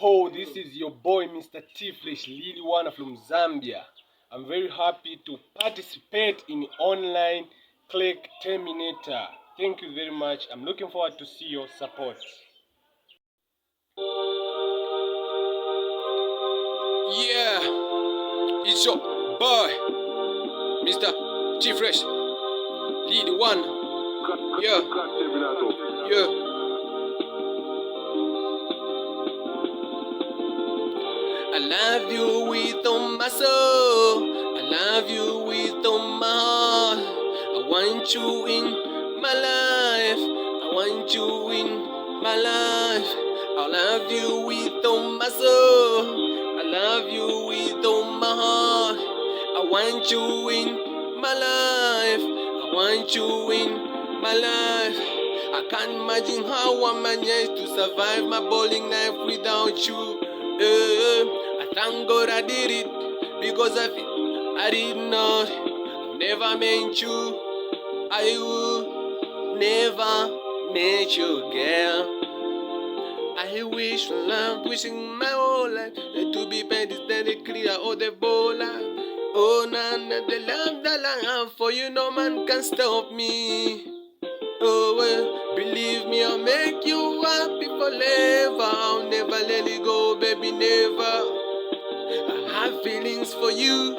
people, this is your boy Mr. T-Flesh Liliwana from Zambia. I'm very happy to participate in online Krak Teminato. Thank you very much. I'm looking forward to see your support. Yeah, it's your boy Mr. T-Flesh Liliwana. Yeah, yeah. I love you with all my soul. I love you with all my heart. I want you in my life. I want you in my life. I love you with all my soul. I love you with all my heart. I want you in my life. I want you in my life. I can't imagine how I managed to survive my bowling life without you. I thank God I did it because I did not. I never meant you. I would never meet you, girl. I wish for love, wishing my whole life to be bent instead of clear all the bowl. Oh, none of the love that I have for you, no man can stop me. Oh, well, believe me, I'll make you happy forever. I'll never let it go, baby, never. I have feelings for you.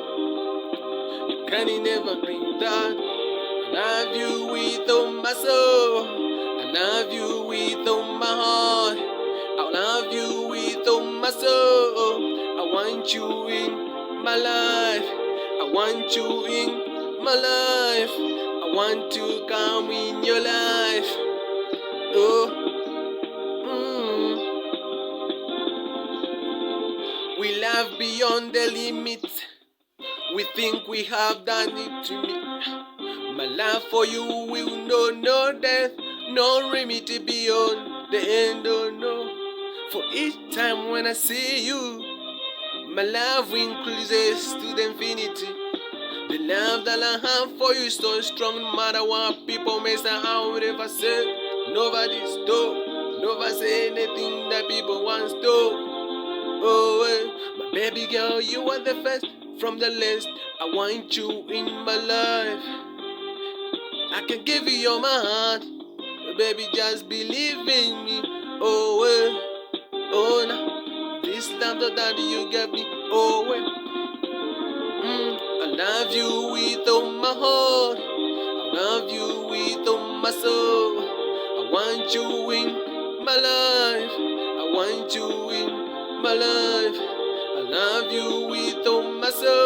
You can never bring that. I love you with all my soul. I love you with all my heart. I love you with all my soul. I want you in my life. I want you in my life. I want to come in your life. Oh, we love beyond the limits. We think we have done it to me. My love for you will know no death, no remedy beyond the end. Oh no. For each time when I see you, my love increases to the infinity. The love that I have for you is so strong, no matter what people may say. I would ever say, nobody stop, nobody say anything that people want to. Oh, my baby girl, you are the first from the list. I want you in my life. I can give you all my heart, baby, just believe in me. Oh, oh, now this love that you gave me. Oh, I love you with all my heart. I love you with all my soul. I want you in my life. I want you in my life. I love you with all my soul.